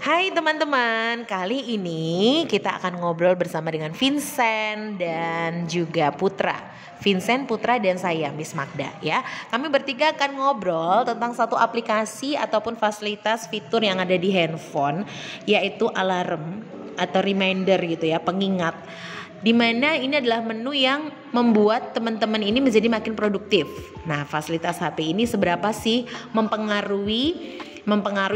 Hai teman-teman, kali ini kita akan ngobrol bersama dengan Vincent dan juga Putra. Vincent, Putra, dan saya, Miss Magda ya. Kami bertiga akan ngobrol tentang satu aplikasi ataupun fasilitas fitur yang ada di handphone, yaitu alarm atau reminder gitu ya, pengingat. Dimana ini adalah menu yang membuat teman-teman ini menjadi makin produktif. Nah, fasilitas HP ini seberapa sih mempengaruhi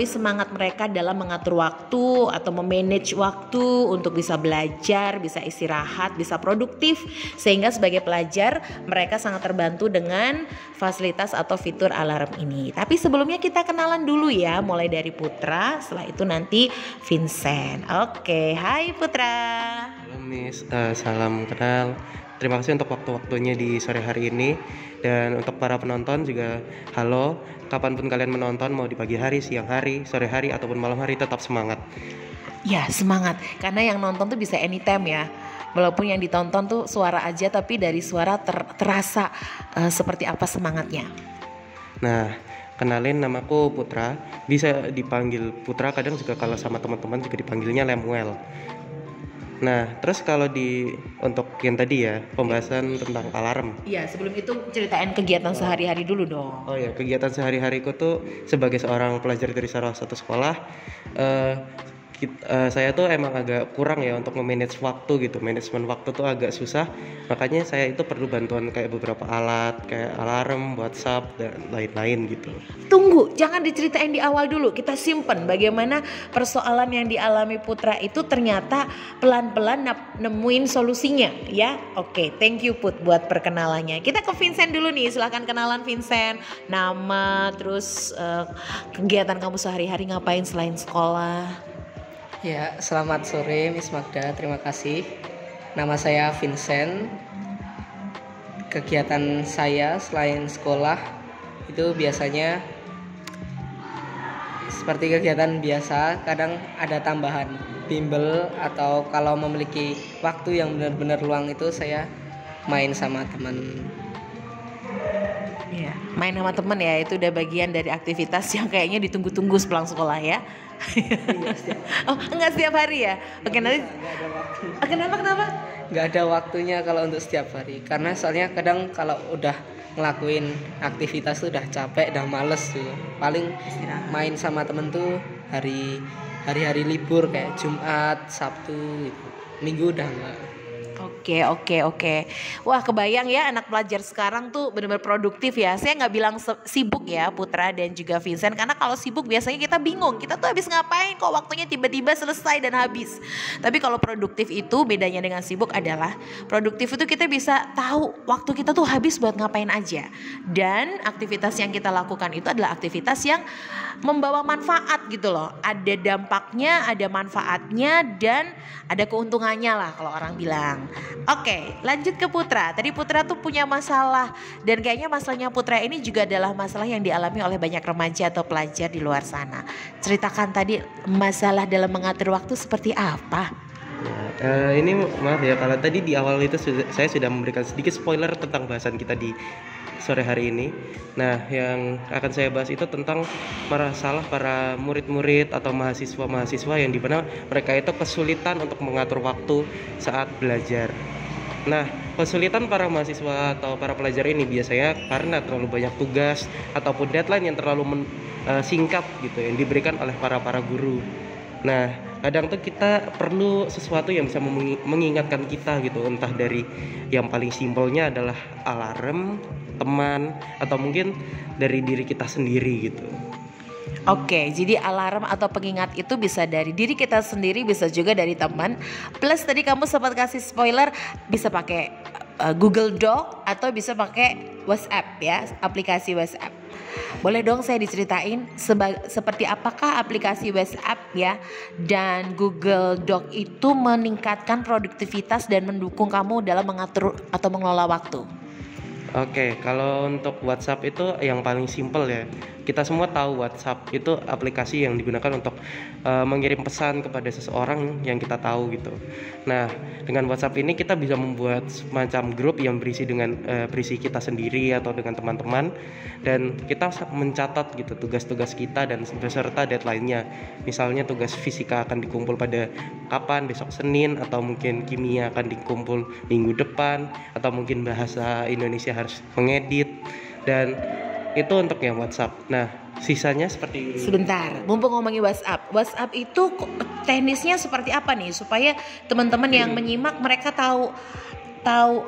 semangat mereka dalam mengatur waktu atau memanage waktu untuk bisa belajar, bisa istirahat, bisa produktif, sehingga sebagai pelajar mereka sangat terbantu dengan fasilitas atau fitur alarm ini. Tapi sebelumnya kita kenalan dulu ya, mulai dari Putra, setelah itu nanti Vincent. Oke, hai Putra. Halo Miss, salam kenal. Terima kasih untuk waktu-waktunya di sore hari ini. Dan untuk para penonton juga halo. Kapanpun kalian menonton, mau di pagi hari, siang hari, sore hari, ataupun malam hari, tetap semangat. Ya, semangat, karena yang nonton tuh bisa anytime ya. Walaupun yang ditonton tuh suara aja, tapi dari suara terasa seperti apa semangatnya. Nah, kenalin, namaku Putra. Bisa dipanggil Putra, kadang juga kalau sama teman-teman juga dipanggilnya Lemuel. Nah, terus kalau untuk yang tadi ya, pembahasan tentang alarm. Iya, sebelum itu ceritain kegiatan sehari-hari dulu dong. Oh ya, kegiatan sehari-hariku tuh sebagai seorang pelajar dari salah satu sekolah, saya tuh emang agak kurang ya untuk memanage waktu gitu. Manajemen waktu tuh agak susah, makanya saya itu perlu bantuan kayak beberapa alat kayak alarm, WhatsApp, dan lain-lain gitu. Tunggu, jangan diceritain di awal dulu. Kita simpen bagaimana persoalan yang dialami Putra itu ternyata pelan-pelan nemuin solusinya ya. Oke, thank you Put buat perkenalannya. Kita ke Vincent dulu nih, silahkan kenalan Vincent. Nama, terus kegiatan kamu sehari-hari ngapain selain sekolah? Ya, selamat sore Miss Magda, terima kasih. Nama saya Vincent. Kegiatan saya selain sekolah itu biasanya seperti kegiatan biasa, kadang ada tambahan bimbel atau kalau memiliki waktu yang benar-benar luang itu saya main sama teman. Ya, main sama temen ya, itu udah bagian dari aktivitas yang kayaknya ditunggu-tunggu sepulang sekolah ya. Oh, enggak setiap hari ya? Oke, nanti. Kenapa? Nggak ada waktunya kalau untuk setiap hari, karena soalnya kadang kalau udah ngelakuin aktivitas tuh udah capek, udah males tuh. Paling main sama temen tuh hari-hari libur kayak Jumat, Sabtu gitu. Minggu udah enggak. Oke. Wah, kebayang ya anak pelajar sekarang tuh benar-benar produktif ya. Saya nggak bilang sibuk ya Putra dan juga Vincent, karena kalau sibuk biasanya kita bingung. Kita tuh habis ngapain kok waktunya tiba-tiba selesai dan habis. Tapi kalau produktif itu bedanya dengan sibuk adalah produktif itu kita bisa tahu waktu kita tuh habis buat ngapain aja. Dan aktivitas yang kita lakukan itu adalah aktivitas yang membawa manfaat gitu loh. Ada dampaknya, ada manfaatnya, dan ada keuntungannya lah kalau orang bilang. Oke, lanjut ke Putra. Tadi Putra tuh punya masalah, dan kayaknya masalahnya Putra ini juga adalah masalah yang dialami oleh banyak remaja atau pelajar di luar sana. Ceritakan tadi masalah dalam mengatur waktu seperti apa? Ini maaf ya, kalau tadi di awal itu saya sudah memberikan sedikit spoiler tentang bahasan kita di sore hari ini. Nah, yang akan saya bahas itu tentang masalah para murid-murid atau mahasiswa-mahasiswa yang dimana mereka itu kesulitan untuk mengatur waktu saat belajar. Nah, kesulitan para mahasiswa atau para pelajar ini biasanya karena terlalu banyak tugas ataupun deadline yang terlalu singkat gitu yang diberikan oleh para guru. Nah, kadang tuh kita perlu sesuatu yang bisa mengingatkan kita gitu, entah dari yang paling simpelnya adalah alarm, teman, atau mungkin dari diri kita sendiri gitu. Oke, jadi alarm atau pengingat itu bisa dari diri kita sendiri, bisa juga dari teman. Plus tadi kamu sempat kasih spoiler, bisa pakai Google Doc atau bisa pakai WhatsApp ya, aplikasi WhatsApp. Boleh dong saya diceritain seperti apakah aplikasi WhatsApp ya dan Google Doc itu meningkatkan produktivitas dan mendukung kamu dalam mengatur atau mengelola waktu? Oke, kalau untuk WhatsApp itu yang paling simpel ya. kita semua tahu WhatsApp itu aplikasi yang digunakan untuk mengirim pesan kepada seseorang yang kita tahu gitu. Nah, dengan WhatsApp ini kita bisa membuat semacam grup yang berisi kita sendiri atau dengan teman-teman, dan kita mencatat gitu tugas-tugas kita dan beserta deadline-nya. Misalnya tugas fisika akan dikumpul pada kapan, besok Senin, atau mungkin kimia akan dikumpul minggu depan, atau mungkin bahasa Indonesia harus mengedit, dan itu untuk yang WhatsApp. Nah, sisanya seperti ini. Sebentar, mumpung ngomongin WhatsApp itu teknisnya seperti apa nih supaya teman-teman yang menyimak mereka tahu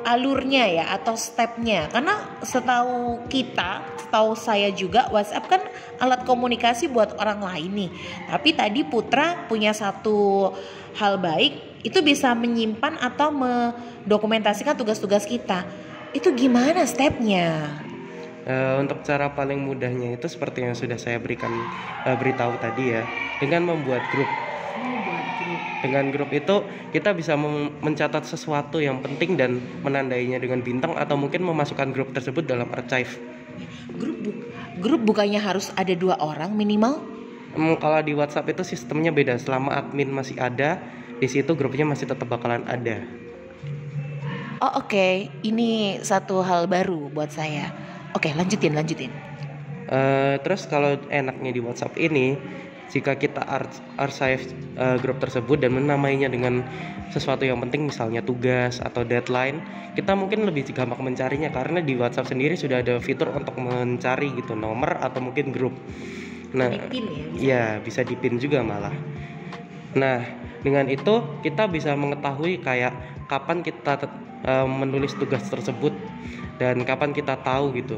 alurnya ya atau stepnya, karena setahu saya juga WhatsApp kan alat komunikasi buat orang lain nih. Tapi tadi Putra punya satu hal baik, itu bisa menyimpan atau mendokumentasikan tugas-tugas kita. Itu gimana stepnya? Untuk cara paling mudahnya itu seperti yang sudah saya beritahu tadi ya, dengan membuat grup. Dengan grup itu kita bisa mencatat sesuatu yang penting dan menandainya dengan bintang, atau mungkin memasukkan grup tersebut dalam archive. Grup bukannya harus ada 2 orang minimal? Kalau di WhatsApp itu sistemnya beda. Selama admin masih ada, di situ grupnya masih tetap bakalan ada. Oh oke. Ini satu hal baru buat saya. Oke, lanjutin. Terus kalau enaknya di WhatsApp ini, jika kita archive grup tersebut dan menamainya dengan sesuatu yang penting, misalnya tugas atau deadline, kita mungkin lebih gampang mencarinya karena di WhatsApp sendiri sudah ada fitur untuk mencari gitu nomor atau mungkin grup. Nah, Dipin ya bisa dipin juga malah. Nah, dengan itu kita bisa mengetahui kayak kapan kita menulis tugas tersebut dan kapan kita tahu gitu.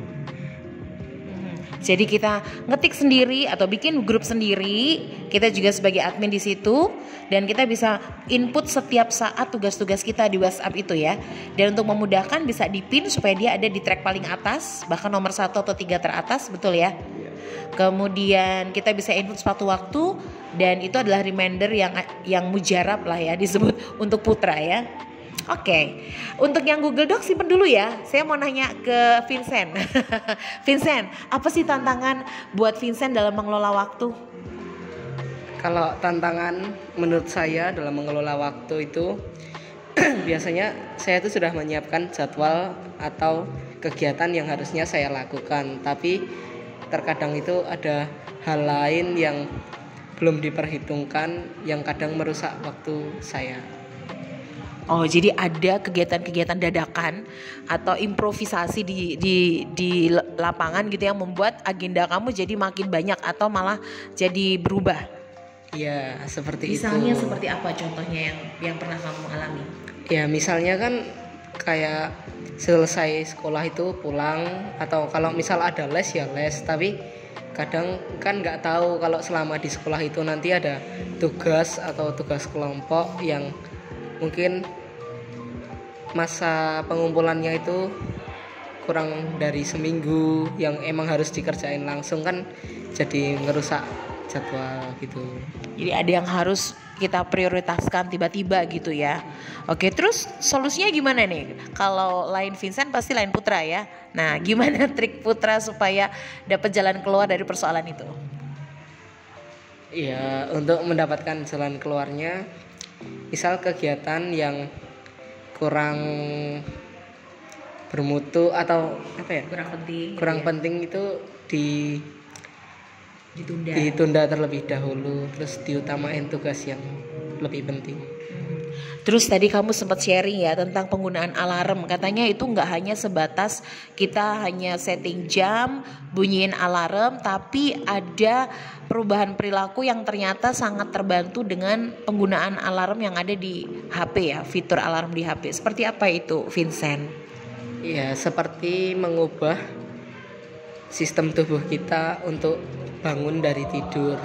Jadi kita ngetik sendiri atau bikin grup sendiri, kita juga sebagai admin di situ, dan kita bisa input setiap saat tugas-tugas kita di WhatsApp itu ya. Dan untuk memudahkan bisa dipin supaya dia ada di track paling atas, bahkan nomor 1 atau 3 teratas, betul ya. Kemudian kita bisa input suatu waktu, dan itu adalah reminder yang mujarab lah ya disebut untuk Putra ya. Oke, untuk yang Google Docs simpen dulu ya. Saya mau nanya ke Vincent. Vincent, apa sih tantangan buat Vincent dalam mengelola waktu? Kalau tantangan menurut saya dalam mengelola waktu itu biasanya saya tuh sudah menyiapkan jadwal atau kegiatan yang harusnya saya lakukan, tapi terkadang itu ada hal lain yang belum diperhitungkan yang kadang merusak waktu saya. Oh, jadi ada kegiatan-kegiatan dadakan atau improvisasi di lapangan gitu yang membuat agenda kamu jadi makin banyak atau malah jadi berubah. Iya, seperti itu. Misalnya seperti apa contohnya yang pernah kamu alami? Ya, misalnya kan kayak selesai sekolah itu pulang, atau kalau misal ada les ya les, tapi kadang kan nggak tahu kalau selama di sekolah itu nanti ada tugas atau tugas kelompok yang mungkin masa pengumpulannya itu kurang dari seminggu, yang emang harus dikerjain langsung, kan jadi ngerusak jadwal gitu. Jadi ada yang harus kita prioritaskan tiba-tiba gitu ya. Oke, terus solusinya gimana nih? Kalau lain Vincent pasti lain Putra ya. Nah, gimana trik Putra supaya dapat jalan keluar dari persoalan itu? Iya, untuk mendapatkan jalan keluarnya, misal kegiatan yang kurang bermutu atau apa ya? Kurang penting itu ditunda terlebih dahulu, terus diutamain tugas yang lebih penting. Terus tadi kamu sempat sharing ya tentang penggunaan alarm. Katanya itu nggak hanya sebatas kita hanya setting jam, bunyiin alarm, tapi ada perubahan perilaku yang ternyata sangat terbantu dengan penggunaan alarm yang ada di HP ya, fitur alarm di HP. Seperti apa itu, Vincent? Ya, seperti mengubah sistem tubuh kita untuk bangun dari tidur,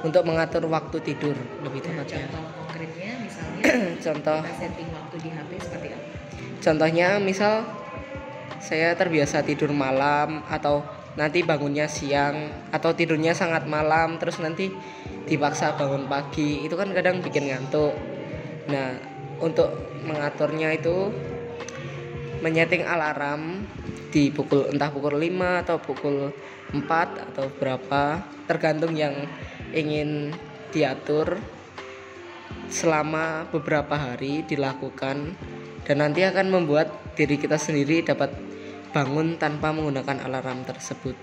untuk mengatur waktu tidur lebih tepatnya. Contoh konkretnya misalnya Contoh setting waktu di HP seperti apa? Contohnya misal saya terbiasa tidur malam, atau nanti bangunnya siang, atau tidurnya sangat malam terus nanti dipaksa bangun pagi, itu kan kadang bikin ngantuk. Nah, untuk mengaturnya itu menyeting alarm di pukul entah pukul 5 atau pukul 4 atau berapa, tergantung yang ingin diatur, selama beberapa hari dilakukan, dan nanti akan membuat diri kita sendiri dapat bangun tanpa menggunakan alarm tersebut.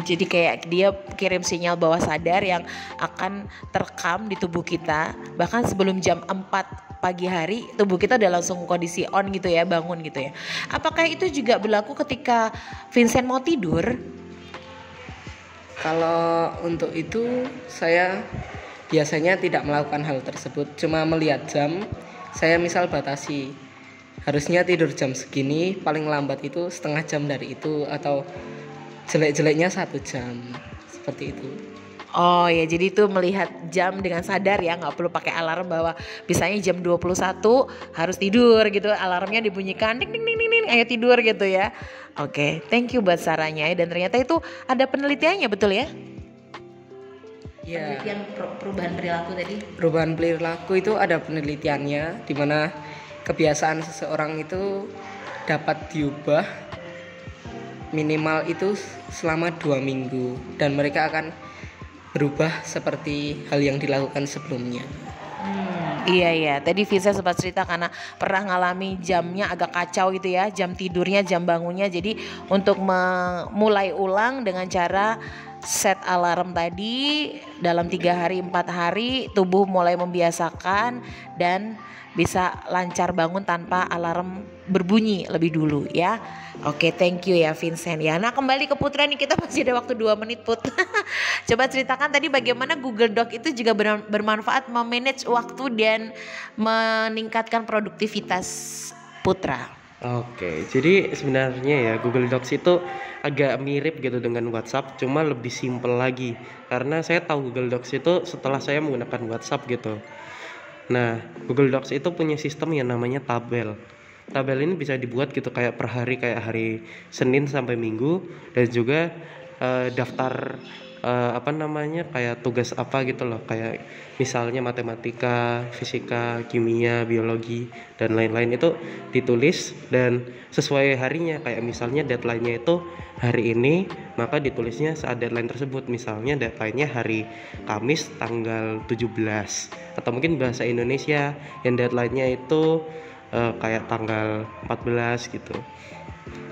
Jadi kayak dia kirim sinyal bawah sadar yang akan terekam di tubuh kita. Bahkan sebelum jam 4 pagi hari tubuh kita udah langsung kondisi on gitu ya, bangun gitu ya. Apakah itu juga berlaku ketika Vincent mau tidur? Kalau untuk itu saya biasanya tidak melakukan hal tersebut, cuma melihat jam. Saya misal batasi, harusnya tidur jam segini, paling lambat itu setengah jam dari itu, atau jelek-jeleknya 1 jam, seperti itu. Oh ya, jadi itu melihat jam dengan sadar ya, nggak perlu pakai alarm bahwa misalnya jam 21 harus tidur gitu, alarmnya dibunyikan ding ding ding ding, ding ayo tidur gitu ya. Oke, thank you buat sarannya, dan ternyata itu ada penelitiannya, betul ya? Ya, Penelitian perubahan perilaku tadi. perubahan perilaku itu ada penelitiannya, di mana kebiasaan seseorang itu dapat diubah minimal itu selama 2 minggu, dan mereka akan berubah seperti hal yang dilakukan sebelumnya. Iya, tadi Vincent sempat cerita karena pernah ngalami jamnya agak kacau gitu ya, jam tidurnya, jam bangunnya. Jadi untuk memulai ulang dengan cara set alarm tadi, dalam 3 hari 4 hari tubuh mulai membiasakan dan bisa lancar bangun tanpa alarm berbunyi lebih dulu ya. Oke, thank you ya Vincent ya. Nah, kembali ke Putra nih, kita masih ada waktu 2 menit Put. Coba ceritakan tadi bagaimana Google Doc itu juga bermanfaat memanage waktu dan meningkatkan produktivitas Putra. Oke, jadi sebenarnya ya Google Docs itu agak mirip gitu dengan WhatsApp, cuma lebih simple lagi. Karena saya tahu Google Docs itu setelah saya menggunakan WhatsApp gitu. Nah, Google Docs itu punya sistem yang namanya tabel. Tabel ini bisa dibuat gitu kayak per hari, kayak hari Senin sampai Minggu, dan juga daftar kayak tugas apa gitu loh, kayak misalnya matematika, fisika, kimia, biologi dan lain-lain itu ditulis dan sesuai harinya. Kayak misalnya deadline-nya itu hari ini, maka ditulisnya saat deadline tersebut. Misalnya deadline-nya hari Kamis tanggal 17, atau mungkin bahasa Indonesia yang deadline-nya itu kayak tanggal 14 gitu.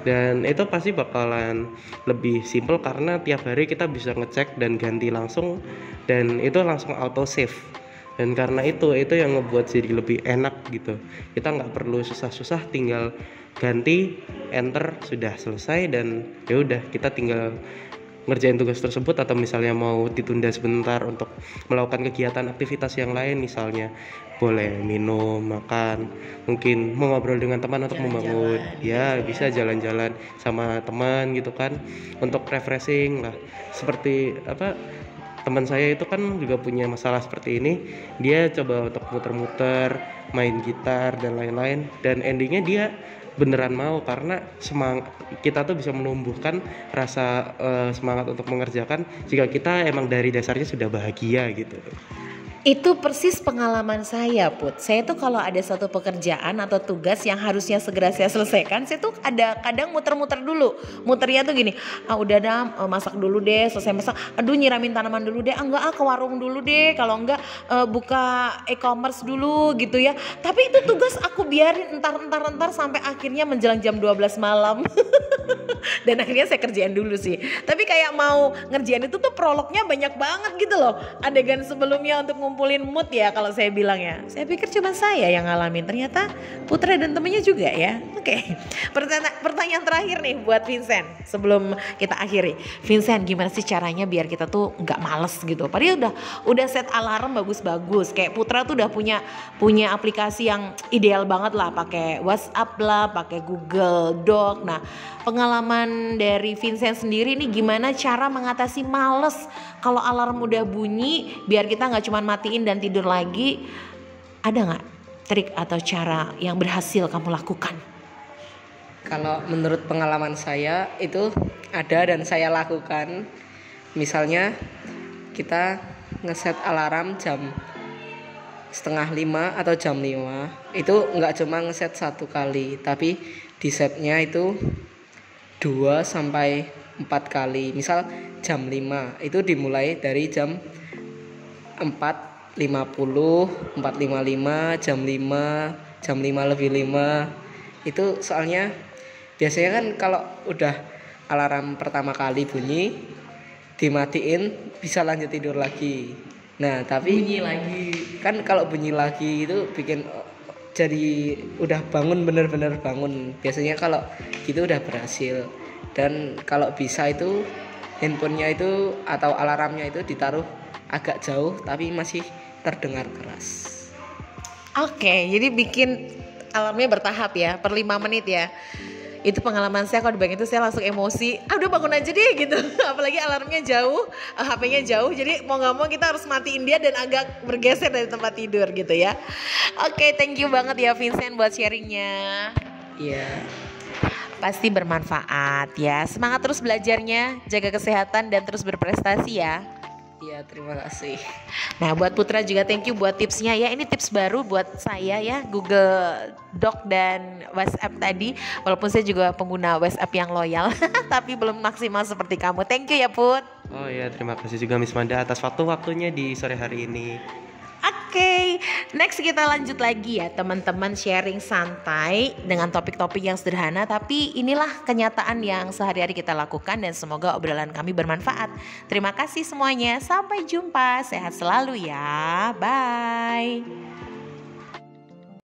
Dan itu pasti bakalan lebih simple karena tiap hari kita bisa ngecek dan ganti langsung, dan itu langsung auto save. Dan karena itu yang ngebuat jadi lebih enak gitu. Kita nggak perlu susah-susah, tinggal ganti, enter, sudah selesai, dan ya udah kita tinggal ngerjain tugas tersebut, atau misalnya mau ditunda sebentar untuk melakukan kegiatan aktivitas yang lain, misalnya boleh minum, makan, mungkin mau ngobrol dengan teman untuk membangun, ya bisa jalan-jalan sama teman gitu kan, untuk refreshing lah. Seperti teman saya itu kan juga punya masalah seperti ini, dia coba untuk muter-muter, main gitar dan lain-lain, dan endingnya dia beneran mau, karena kita tuh bisa menumbuhkan rasa semangat untuk mengerjakan jika kita emang dari dasarnya sudah bahagia gitu. Itu persis pengalaman saya Put. Saya tuh kalau ada satu pekerjaan atau tugas yang harusnya segera saya selesaikan, saya tuh ada kadang muter-muter dulu. Muternya tuh gini, udah dah masak dulu deh, selesai masak, aduh nyiramin tanaman dulu deh, enggak ke warung dulu deh, kalau enggak buka e-commerce dulu gitu ya. Tapi itu tugas aku biarin entar sampai akhirnya menjelang jam 12 malam. Dan akhirnya saya kerjain dulu sih. Tapi kayak mau ngerjain itu tuh prolognya banyak banget gitu loh, adegan sebelumnya untuk ngumpulin mood ya kalau saya bilang ya. Saya pikir cuma saya yang ngalamin, ternyata Putra dan temennya juga ya. Oke. Pertanyaan terakhir nih buat Vincent sebelum kita akhiri. Vincent, gimana sih caranya biar kita tuh nggak males gitu? Padahal udah set alarm bagus-bagus. Kayak Putra tuh udah punya aplikasi yang ideal banget lah, pakai WhatsApp lah, pakai Google Doc. Nah, pengalaman dari Vincent sendiri nih, gimana cara mengatasi males kalau alarm udah bunyi biar kita nggak cuma matiin dan tidur lagi? Ada nggak trik atau cara yang berhasil kamu lakukan? Kalau menurut pengalaman saya itu ada dan saya lakukan. Misalnya kita ngeset alarm jam 4:30 atau jam 5. Itu nggak cuma ngeset 1 kali, tapi di setnya itu 2 sampai 4 kali. Misal jam 5 itu dimulai dari jam 4.50, 4.55, jam 5 lebih 5. Itu soalnya biasanya kan kalau udah alarm pertama kali bunyi dimatiin bisa lanjut tidur lagi. Nah, tapi Bunyi lagi. kan kalau bunyi lagi itu bikin jadi udah bangun, bener-bener bangun. Biasanya kalau gitu udah berhasil. Dan kalau bisa itu handphonenya itu atau alarmnya itu ditaruh agak jauh tapi masih terdengar keras. Oke, jadi bikin alarmnya bertahap ya, per 5 menit ya. Itu pengalaman saya kalau dibangun itu saya langsung emosi. Udah bangun aja deh gitu. Apalagi alarmnya jauh, HP-nya jauh. Jadi mau gak mau kita harus matiin dia dan agak bergeser dari tempat tidur gitu ya. Oke, thank you banget ya Vincent buat sharingnya. Iya. Pasti bermanfaat ya. Semangat terus belajarnya, jaga kesehatan dan terus berprestasi ya. Iya, terima kasih. Nah, buat Putra juga thank you buat tipsnya ya. Ini tips baru buat saya ya, Google Doc dan WhatsApp tadi. Walaupun saya juga pengguna WhatsApp yang loyal, tapi belum maksimal seperti kamu. Thank you ya Put. Oh iya, terima kasih juga Miss Manda atas waktu-waktunya di sore hari ini. Oke, next kita lanjut lagi ya teman-teman, sharing santai dengan topik-topik yang sederhana. Tapi inilah kenyataan yang sehari-hari kita lakukan dan semoga obrolan kami bermanfaat. Terima kasih semuanya, sampai jumpa, sehat selalu ya, bye.